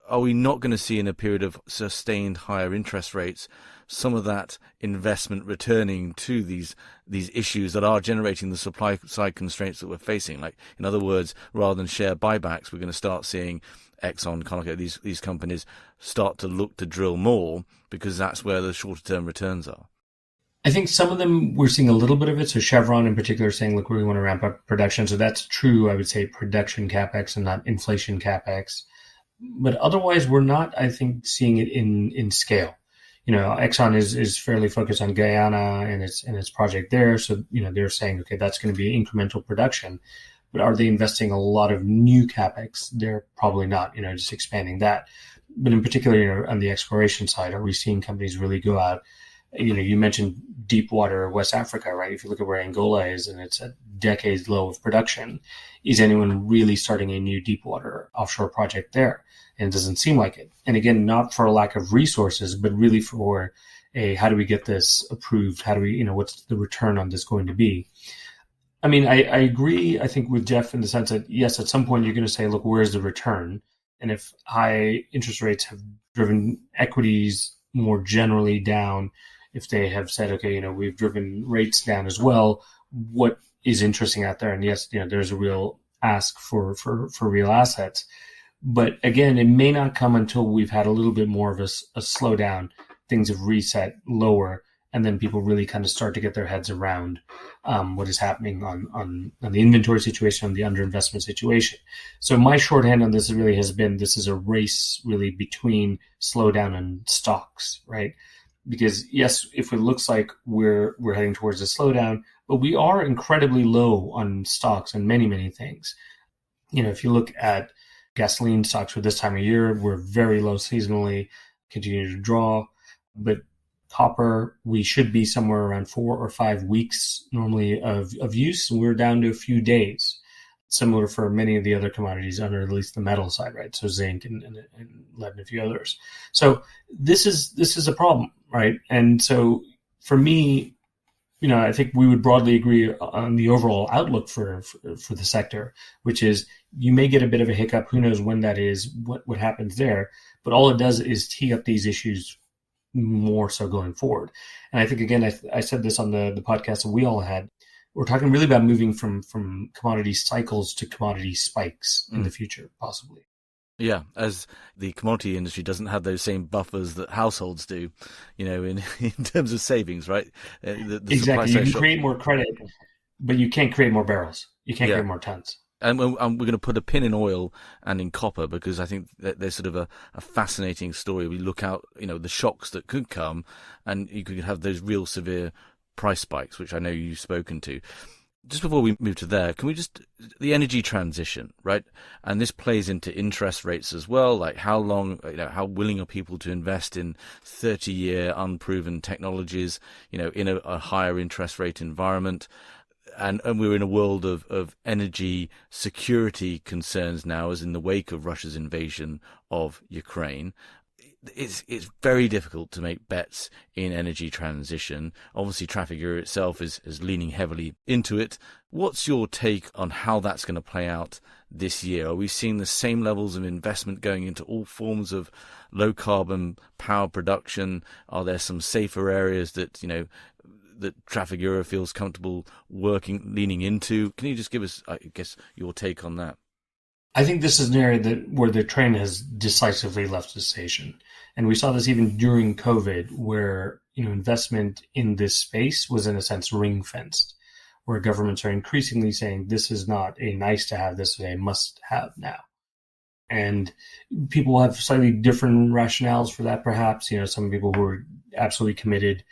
Are we not going to see, in a period of sustained higher interest rates, some of that investment returning to these issues that are generating the supply side constraints that we're facing? Like, in other words, rather than share buybacks, we're going to start seeing Exxon, Conoco, these companies start to look to drill more because that's where the shorter term returns are. I think some of them we're seeing a little bit of it. So Chevron in particular is saying, look, we want to ramp up production. So that's true, I would say, production capex and not inflation capex. But otherwise, we're not, I think, seeing it in scale. Exxon is fairly focused on Guyana and its project there. So, they're saying, okay, that's going to be incremental production. But are they investing a lot of new capex? They're probably not, just expanding that. But in particular, on the exploration side, are we seeing companies really go out? You mentioned deep water West Africa, right? If you look at where Angola is and it's at decades low of production, is anyone really starting a new deep water offshore project there? And it doesn't seem like it. And again, not for a lack of resources, but really for how do we get this approved? How do we, what's the return on this going to be? I mean, I agree, I think, with Jeff in the sense that, yes, at some point you're going to say, look, where's the return? And if high interest rates have driven equities more generally down, if they have said, okay, we've driven rates down as well, what is interesting out there? And yes, there's a real ask for real assets. But again, it may not come until we've had a little bit more of a slowdown. Things have reset lower, and then people really kind of start to get their heads around what is happening on the inventory situation, on the underinvestment situation. So my shorthand on this really has been, this is a race really between slowdown and stocks, right? Because yes, if it looks like we're heading towards a slowdown, but we are incredibly low on stocks and many, many things. If you look at gasoline stocks for this time of year, we're very low seasonally, continue to draw. But copper, we should be somewhere around 4 or 5 weeks normally of use, and we're down to a few days. Similar for many of the other commodities under at least the metal side, right? So zinc and lead and a few others. So this is a problem, right? And so for me, I think we would broadly agree on the overall outlook for the sector, which is you may get a bit of a hiccup. Who knows when that is, what happens there. But all it does is tee up these issues more so going forward. And I think, again, I said this on the podcast that we all had, we're talking really about moving from commodity cycles to commodity spikes in the future, possibly. Yeah, as the commodity industry doesn't have those same buffers that households do, in terms of savings, right? The exactly. You can create more credit, but you can't create more barrels. You can't create more tons. And we're going to put a pin in oil and in copper because I think that there's sort of a fascinating story. We look out, the shocks that could come, and you could have those real severe price spikes, which I know you've spoken to. Just before we move to there, can we the energy transition, right? And this plays into interest rates as well. Like how long, how willing are people to invest in 30-year unproven technologies, in a higher interest rate environment? And we're in a world of energy security concerns now, as in the wake of Russia's invasion of Ukraine. It's very difficult to make bets in energy transition. Obviously, Trafigura itself is leaning heavily into it. What's your take on how that's going to play out this year? Are we seeing the same levels of investment going into all forms of low-carbon power production? Are there some safer areas that, that Trafigura feels comfortable leaning into? Can you just give us, I guess, your take on that? I think this is an area where the train has decisively left the station. And we saw this even during COVID, where investment in this space was in a sense ring fenced, where governments are increasingly saying this is not a nice to have, this is a must have now. And people have slightly different rationales for that, perhaps. Some people who are absolutely committed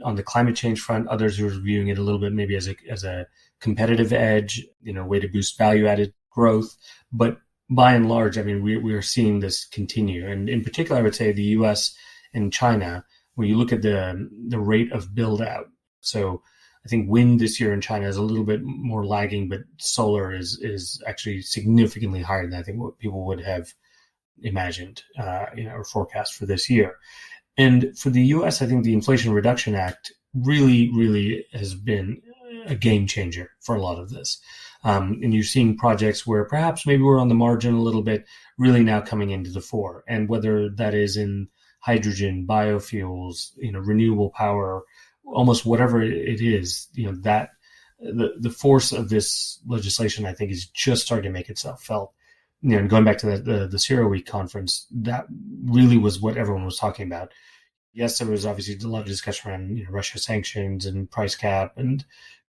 on the climate change front, others who are viewing it a little bit maybe as a competitive edge, way to boost value added growth. But by and large, I mean, we are seeing this continue. And in particular, I would say the US and China, when you look at the rate of build out. So I think wind this year in China is a little bit more lagging, but solar is actually significantly higher than I think what people would have imagined, or forecast for this year. And for the US, I think the Inflation Reduction Act really, really has been a game changer for a lot of this. And you're seeing projects where perhaps maybe we're on the margin a little bit, really now coming into the fore. And whether that is in hydrogen, biofuels, renewable power, almost whatever it is, that the force of this legislation, I think, is just starting to make itself felt. And going back to the Zero Week conference, that really was what everyone was talking about. Yes, there was obviously a lot of discussion around Russia sanctions and price cap and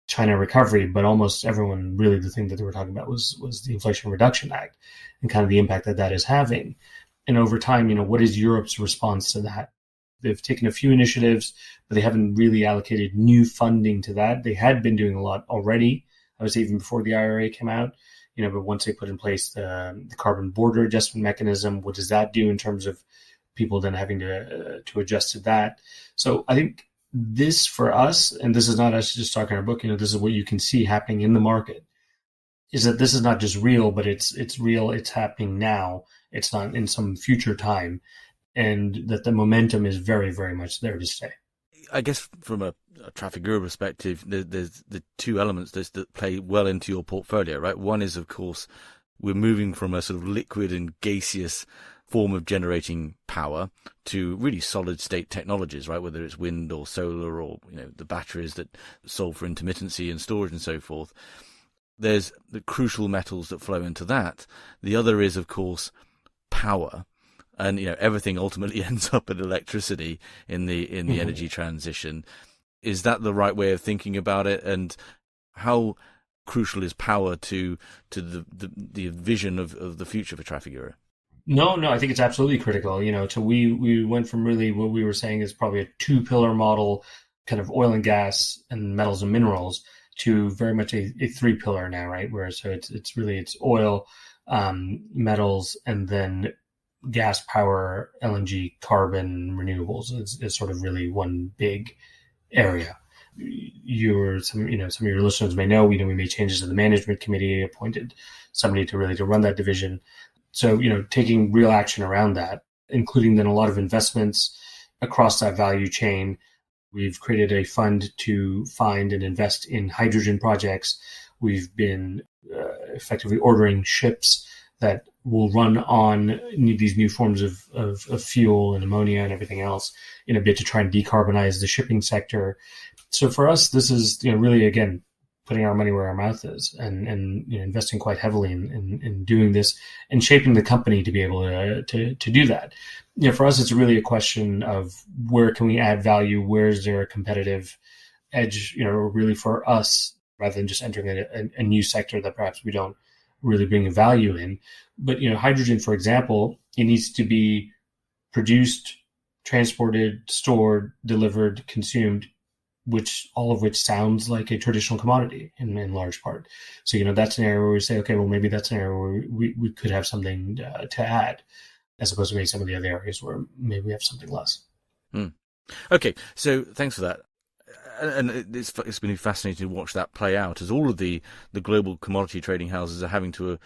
China recovery, but almost everyone really, the thing that they were talking about was the Inflation Reduction Act and kind of the impact that is having. And over time, what is Europe's response to that? They've taken a few initiatives, but they haven't really allocated new funding to that. They had been doing a lot already, I would say even before the IRA came out, but once they put in place the carbon border adjustment mechanism, what does that do in terms of people then having to adjust to that? So I think this for us, and this is not us just talking our book, this is what you can see happening in the market, is that this is not just real, but it's real, it's happening now, it's not in some future time, and that the momentum is very, very much there to stay. I guess from a Trafigura perspective, there's the two elements that play well into your portfolio, right? One is, of course, we're moving from a sort of liquid and gaseous form of generating power to really solid state technologies, right? Whether it's wind or solar or, the batteries that solve for intermittency and storage and so forth. There's the crucial metals that flow into that. The other is, of course, power. And, everything ultimately ends up in electricity in the energy transition. Is that the right way of thinking about it? And how crucial is power to the vision of the future for Trafigura? No, I think it's absolutely critical. So we went from really what we were saying is probably a 2-pillar model, kind of oil and gas and metals and minerals, to very much a 3-pillar now, right? Where so it's oil, metals, and then gas, power, LNG, carbon, renewables. It's sort of really one big area. Some of your listeners may know, we made changes to the management committee, appointed somebody to run that division. So, taking real action around that, including then a lot of investments across that value chain. We've created a fund to find and invest in hydrogen projects. We've been effectively ordering ships that will run on these new forms of fuel and ammonia and everything else in a bid to try and decarbonize the shipping sector. So for us, this is really, again, putting our money where our mouth is and investing quite heavily in doing this and shaping the company to be able to do that. For us, it's really a question of where can we add value? Where is there a competitive edge, really for us, rather than just entering a new sector that perhaps we don't really bring value in. But, hydrogen, for example, it needs to be produced, transported, stored, delivered, consumed, all of which sounds like a traditional commodity in large part. So, that's an area where we say, okay, well, maybe that's an area where we could have something to add, as opposed to maybe some of the other areas where maybe we have something less. Okay, so thanks for that. And it's been fascinating to watch that play out as all of the global commodity trading houses are having to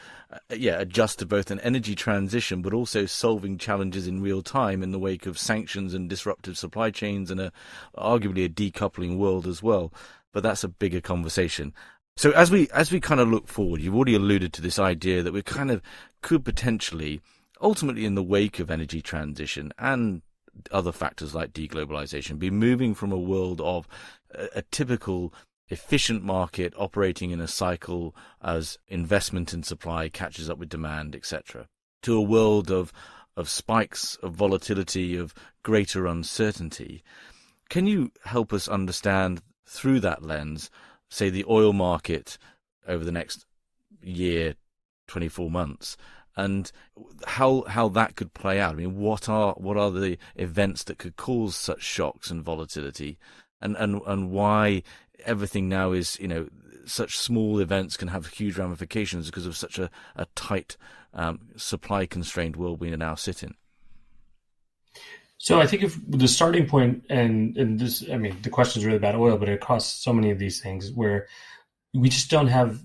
adjust to both an energy transition but also solving challenges in real time in the wake of sanctions and disruptive supply chains and arguably a decoupling world as well. But that's a bigger conversation. So as we kind of look forward, you've already alluded to this idea that we kind of could potentially, ultimately in the wake of energy transition and other factors like deglobalization, be moving from a world of a typical efficient market operating in a cycle as investment in supply catches up with demand, etc., to a world of spikes, of volatility, of greater uncertainty. Can you help us understand through that lens, say, the oil market over the next year, 24 months, and how that could play out? I mean, what are the events that could cause such shocks and volatility, and why everything now is, such small events can have huge ramifications because of such a tight, supply-constrained world we now sit in? So I think if the starting point, and this, the question is really about oil, but across so many of these things where we just don't have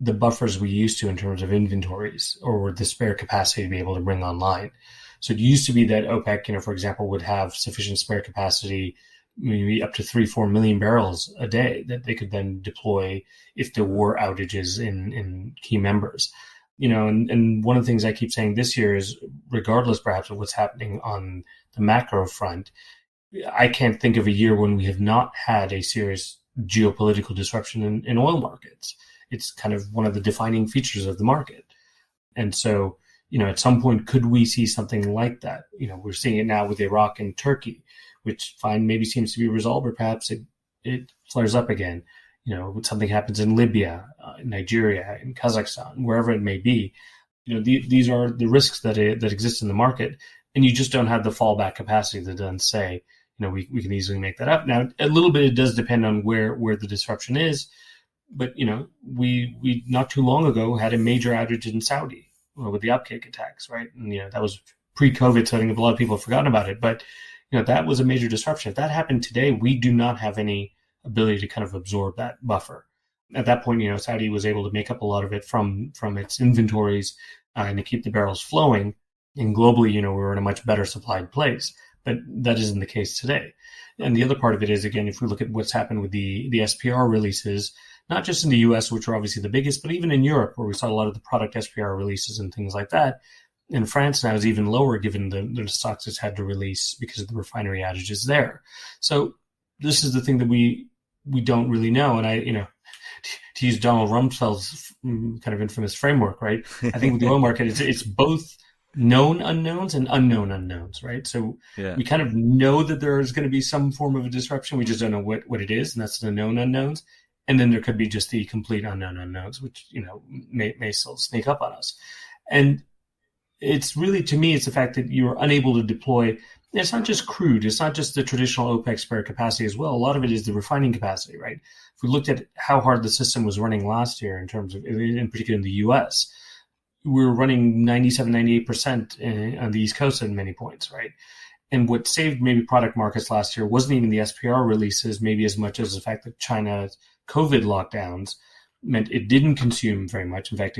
the buffers we used to in terms of inventories or the spare capacity to be able to bring online. So it used to be that OPEC, for example, would have sufficient spare capacity, maybe up to 3-4 million barrels a day that they could then deploy if there were outages in key members. And one of the things I keep saying this year is, regardless perhaps of what's happening on the macro front, I can't think of a year when we have not had a serious geopolitical disruption in oil markets. It's kind of one of the defining features of the market. And so, at some point, could we see something like that? We're seeing it now with Iraq and Turkey, which maybe seems to be resolved, or perhaps it flares up again. Something happens in Libya, Nigeria, in Kazakhstan, wherever it may be. These are the risks that exist in the market, and you just don't have the fallback capacity to then say, we can easily make that up. Now, a little bit it does depend on where the disruption is, but we not too long ago had a major outage in Saudi with the Upkick attacks, right? And that was pre-COVID, so I think a lot of people have forgotten about it, but that was a major disruption. If that happened today, we do not have any ability to kind of absorb that buffer. At that point, Saudi was able to make up a lot of it from its inventories and to keep the barrels flowing. And globally, we're in a much better supplied place, but that isn't the case today. And the other part of it is, again, if we look at what's happened with the SPR releases, not just in the US, which are obviously the biggest, but even in Europe, where we saw a lot of the product SPR releases and things like that. In France now is even lower given the stocks it's had to release because of the refinery outages there. So this is the thing that we don't really know. And to use Donald Rumsfeld's kind of infamous framework, right? I think with the oil market, it's both known unknowns and unknown unknowns, right? So we kind of know that there is going to be some form of a disruption. We just don't know what it is, and that's the known unknowns. And then there could be just the complete unknown unknowns, which, may still sneak up on us. And it's really, to me, it's the fact that you're unable to deploy. It's not just crude. It's not just the traditional OPEC spare capacity as well. A lot of it is the refining capacity, right? If we looked at how hard the system was running last year in terms of, in particular in the U.S., we were running 97, 98% on the East Coast at many points, right? And what saved maybe product markets last year wasn't even the SPR releases, maybe as much as the fact that China's COVID lockdowns meant it didn't consume very much. In fact,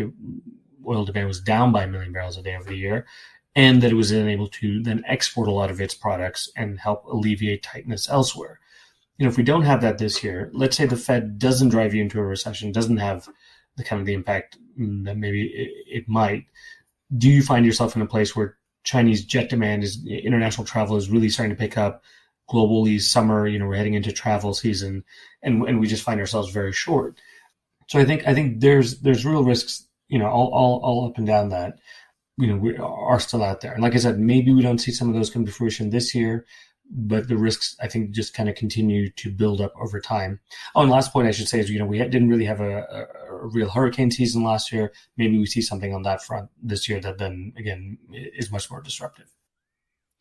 oil demand was down by 1 million barrels a day over the year, and that it was then able to then export a lot of its products and help alleviate tightness elsewhere. If we don't have that this year, let's say the Fed doesn't drive you into a recession, doesn't have the kind of the impact that maybe it might, do you find yourself in a place where Chinese jet demand international travel is really starting to pick up globally? Summer, we're heading into travel season, and we just find ourselves very short. So I think there's real risks, all up and down that, we are still out there. And like I said, maybe we don't see some of those come to fruition this year, but the risks, I think, just kind of continue to build up over time. Oh, and last point I should say is, we didn't really have a real hurricane season last year. Maybe we see something on that front this year that then, again, is much more disruptive.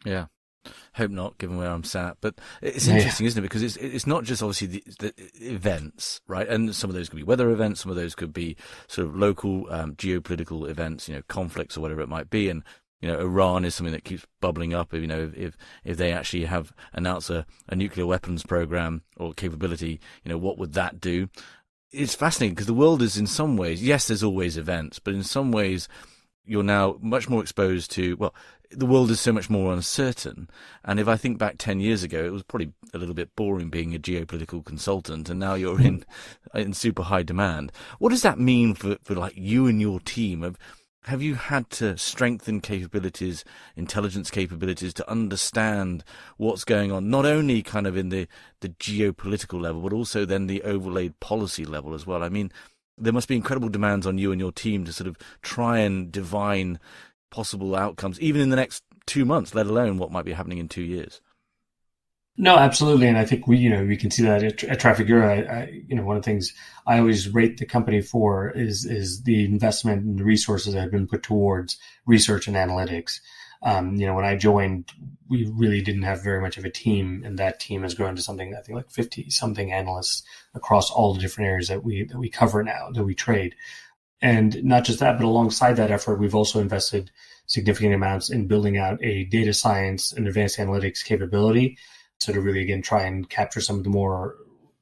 Yeah. Hope not, given where I'm sat. But it's interesting, isn't it? Because it's not just obviously the events, right? And some of those could be weather events. Some of those could be sort of local geopolitical events, conflicts or whatever it might be. And Iran is something that keeps bubbling up. If they actually have announced a nuclear weapons program or capability, what would that do? It's fascinating because the world is, in some ways, yes, there's always events, but in some ways you're now much more exposed to, well, the world is so much more uncertain. And if I think back 10 years ago, it was probably a little bit boring being a geopolitical consultant, and now you're in super high demand. What does that mean for like you and your team? Have you had to strengthen capabilities, intelligence capabilities, to understand what's going on, not only kind of in the geopolitical level, but also then the overlaid policy level as well? I mean, there must be incredible demands on you and your team to sort of try and divine possible outcomes, even in the next 2 months, let alone what might be happening in 2 years. No, absolutely, and I think we can see that at Trafigura. One of the things I always rate the company for is the investment and the resources that have been put towards research and analytics. When I joined, we really didn't have very much of a team, and that team has grown to something, I think, like 50 something analysts across all the different areas that we cover now, that we trade. And not just that, but alongside that effort, we've also invested significant amounts in building out a data science and advanced analytics capability. So to really, again, try and capture some of the more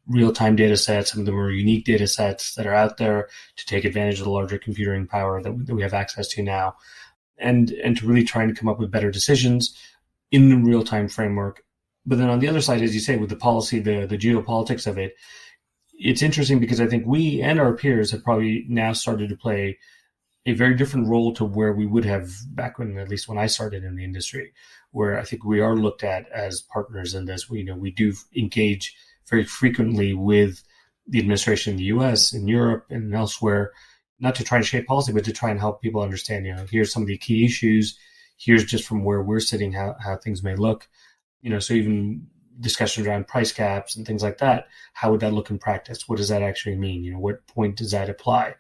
real-time data sets, some of the more unique data sets that are out there, to take advantage of the larger computing power that we have access to now, and to really try and come up with better decisions in the real-time framework. But then on the other side, as you say, with the policy, the geopolitics of it, it's interesting because I think we and our peers have probably now started to play a very different role to where we would have back when, at least when I started in the industry, where I think we are looked at as partners in this. We do engage very frequently with the administration in the US and Europe and elsewhere, not to try and shape policy, but to try and help people understand, here's some of the key issues. Here's just from where we're sitting, how things may look. So even discussions around price caps and things like that, how would that look in practice? What does that actually mean? What point does that apply?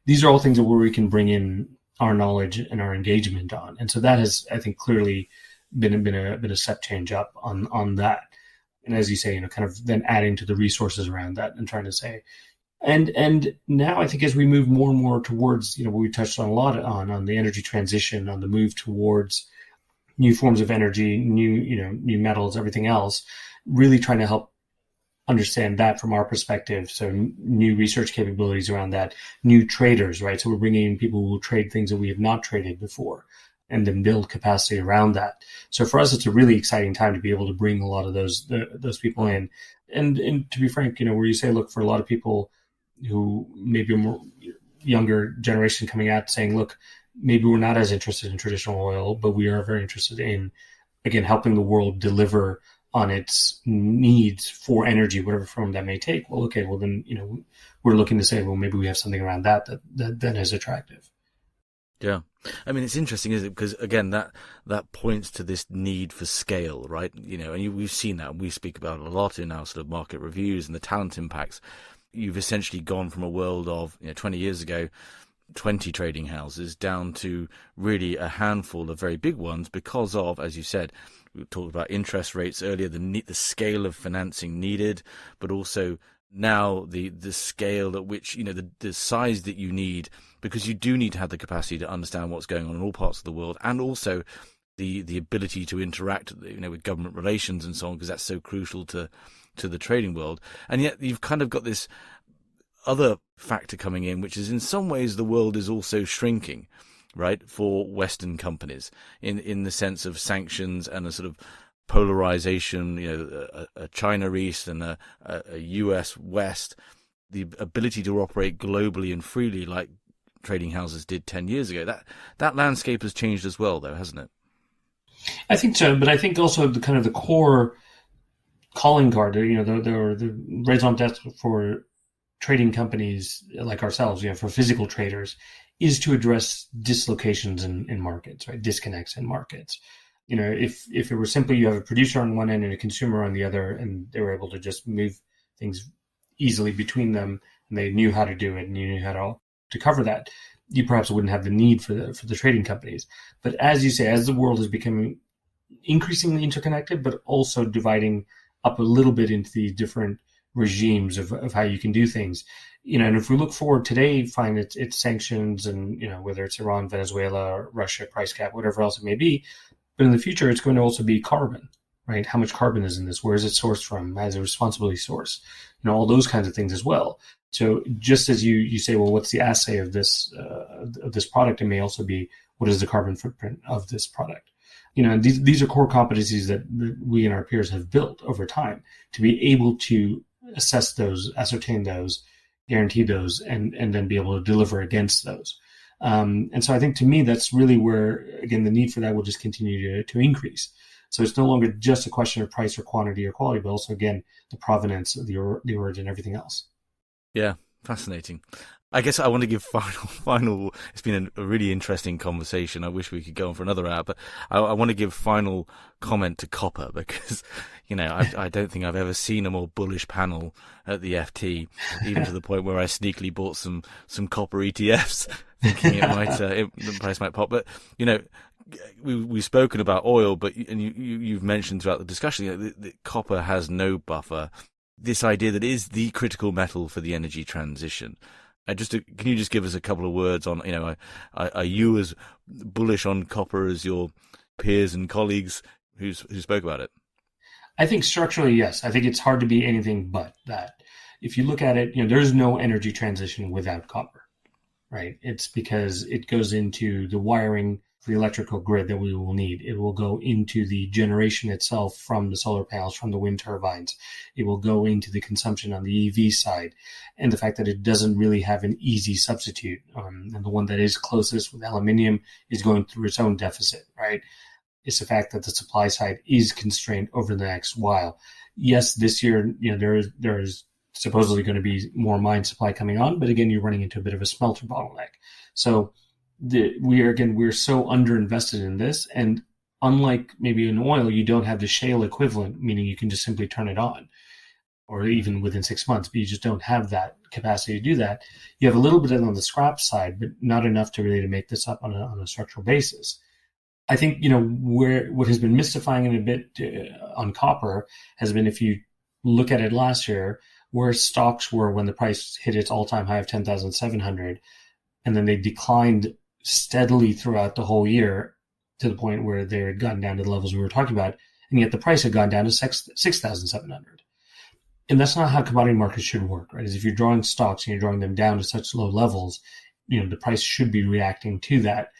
These are all things where we can bring in our knowledge and our engagement on. And so that has, I think, clearly been a step change up on that. And as you say, kind of then adding to the resources around that and trying to say, and now I think as we move more and more towards, what we touched on a lot on the energy transition, on the move towards new forms of energy, new metals, everything else, really trying to help understand that from our perspective. So new research capabilities around that, new traders, right? So we're bringing in people who will trade things that we have not traded before, and then build capacity around that. So for us, it's a really exciting time to be able to bring a lot of those people in. And to be frank, where you say, look, for a lot of people who maybe a more younger generation coming out saying, look, maybe we're not as interested in traditional oil, but we are very interested in, again, helping the world deliver on its needs for energy, whatever form that may take. Well, okay, well then, we're looking to say, well, maybe we have something around that is attractive. Yeah. I mean, it's interesting, isn't it? Because again, that points to this need for scale, right? And we've seen that. We speak about it a lot in our sort of market reviews and the talent impacts. You've essentially gone from a world of 20 years ago, 20 trading houses, down to really a handful of very big ones because of, as you said, we talked about interest rates earlier, the scale of financing needed, but also now the scale at which, the size that you need, because you do need to have the capacity to understand what's going on in all parts of the world, and also the ability to interact, with government relations and so on, because that's so crucial to the trading world. And yet you've kind of got this other factor coming in, which is in some ways the world is also shrinking, right, for Western companies in the sense of sanctions and a sort of polarization, a China East and a US West, the ability to operate globally and freely like trading houses did 10 years ago. That landscape has changed as well, though, hasn't it? I think so, but I think also the kind of the core calling card, the raison d'etre for trading companies like ourselves, for physical traders, is to address dislocations in markets, right? Disconnects in markets. If it were simply you have a producer on one end and a consumer on the other, and they were able to just move things easily between them, and they knew how to do it, and you knew how to cover that, you perhaps wouldn't have the need for the trading companies. But as you say, as the world is becoming increasingly interconnected, but also dividing up a little bit into the different regimes of how you can do things, and if we look forward today, find it's sanctions and, whether it's Iran, Venezuela, or Russia, price cap, whatever else it may be. But in the future, it's going to also be carbon, right? How much carbon is in this? Where is it sourced from? How is it responsibly sourced? All those kinds of things as well. So just as you say, well, what's the assay of this product? It may also be, what is the carbon footprint of this product? And these are core competencies that we and our peers have built over time to be able to assess those, ascertain those, guarantee those, and then be able to deliver against those. And so I think to me, that's really where, again, the need for that will just continue to increase. So it's no longer just a question of price or quantity or quality, but also, again, the provenance of the origin, everything else. Yeah, fascinating. I guess I want to give final. It's been a really interesting conversation. I wish we could go on for another hour, but I want to give final comment to copper because, I don't think I've ever seen a more bullish panel at the FT, even to the point where I sneakily bought some copper ETFs, thinking the price might pop. But we've spoken about oil, but you've mentioned throughout the discussion that copper has no buffer. This idea that it is the critical metal for the energy transition. Can you just give us a couple of words on, are you as bullish on copper as your peers and colleagues who spoke about it? I think structurally, yes. I think it's hard to be anything but that. If you look at it, there's no energy transition without copper, right? It's because it goes into the wiring for the electrical grid that we will need. It will go into the generation itself from the solar panels, from the wind turbines. It will go into the consumption on the EV side. And the fact that it doesn't really have an easy substitute. And the one that is closest with aluminium is going through its own deficit, right? It's the fact that the supply side is constrained over the next while. Yes, this year, there is supposedly going to be more mine supply coming on, but again, you're running into a bit of a smelter bottleneck. So we're so underinvested in this, and unlike maybe in oil, you don't have the shale equivalent, meaning you can just simply turn it on, or even within 6 months, but you just don't have that capacity to do that. You have a little bit on the scrap side, but not enough to really make this up on a structural basis. I think what has been mystifying in a bit on copper has been, if you look at it last year, where stocks were when the price hit its all-time high of 10,700, and then they declined steadily throughout the whole year to the point where they had gotten down to the levels we were talking about, and yet the price had gone down to 6,700. And that's not how commodity markets should work, right? Is if you're drawing stocks and you're drawing them down to such low levels, the price should be reacting to that.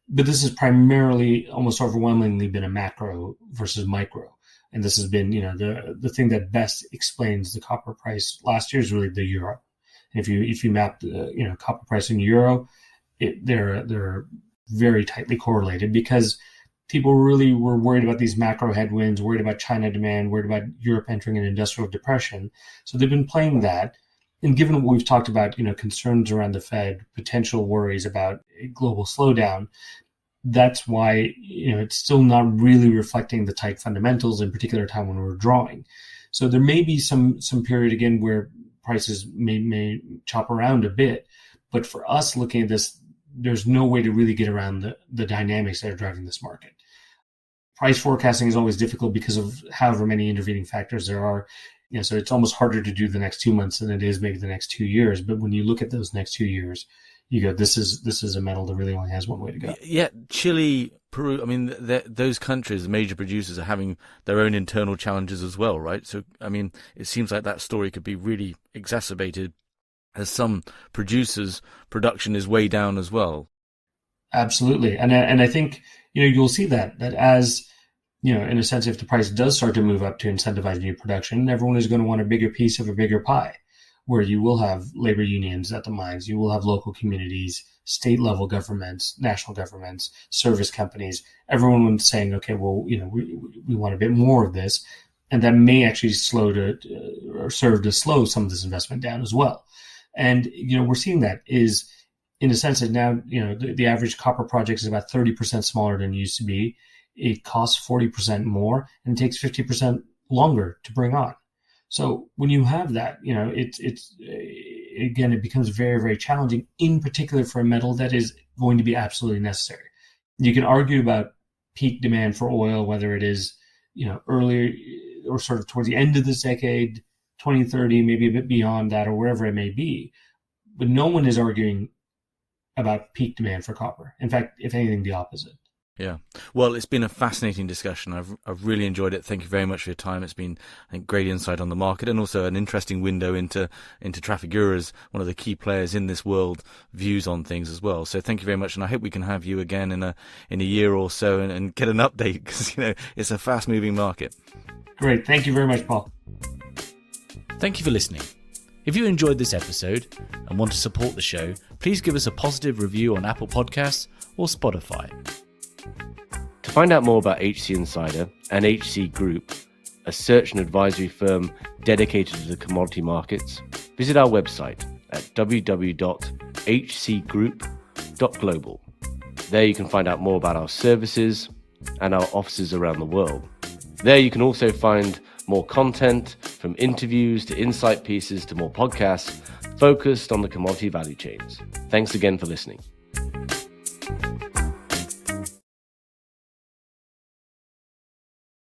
But this has primarily, almost overwhelmingly, been a macro versus micro. And this has been, the thing that best explains the copper price last year is really the euro. And if you map the, copper price in euro, they're very tightly correlated because people really were worried about these macro headwinds, worried about China demand, worried about Europe entering an industrial depression. So they've been playing that. And given what we've talked about, concerns around the Fed, potential worries about a global slowdown, that's why, it's still not really reflecting the tight fundamentals, in particular time when we're drawing. So there may be some period again where prices may chop around a bit, but for us looking at this, there's no way to really get around the dynamics that are driving this market. Price forecasting is always difficult because of however many intervening factors there are. So it's almost harder to do the next 2 months than it is maybe the next 2 years. But when you look at those next 2 years, you go, this is a metal that really only has one way to go. Yeah, Chile, Peru, I mean, those countries, the major producers, are having their own internal challenges as well, right? So, I mean, it seems like that story could be really exacerbated as some producers' production is way down as well. Absolutely. And I think, you'll see that as, in a sense, if the price does start to move up to incentivize new production, everyone is going to want a bigger piece of a bigger pie, where you will have labor unions at the mines, you will have local communities, state level governments, national governments, service companies, everyone saying, okay, well, we want a bit more of this. And that may actually serve to slow some of this investment down as well. And, we're seeing that is, in a sense that now, the average copper project is about 30% smaller than it used to be. It costs 40% more and it takes 50% longer to bring on. So when you have that, it becomes very, very challenging, in particular for a metal that is going to be absolutely necessary. You can argue about peak demand for oil, whether it is, earlier or sort of towards the end of this decade, 2030, maybe a bit beyond that, or wherever it may be. But no one is arguing about peak demand for copper. In fact, if anything, the opposite. Yeah. Well, it's been a fascinating discussion. I've really enjoyed it. Thank you very much for your time. It's been, I think, great insight on the market and also an interesting window into Trafigura's, one of the key players in this world, views on things as well. So thank you very much, and I hope we can have you again in a year or so and get an update because it's a fast moving market. Great. Thank you very much, Paul. Thank you for listening. If you enjoyed this episode and want to support the show, please give us a positive review on Apple Podcasts or Spotify. To find out more about HC Insider and HC Group, a search and advisory firm dedicated to the commodity markets, visit our website at www.hcgroup.global. There you can find out more about our services and our offices around the world. There you can also find more content, from interviews to insight pieces to more podcasts focused on the commodity value chains. Thanks again for listening.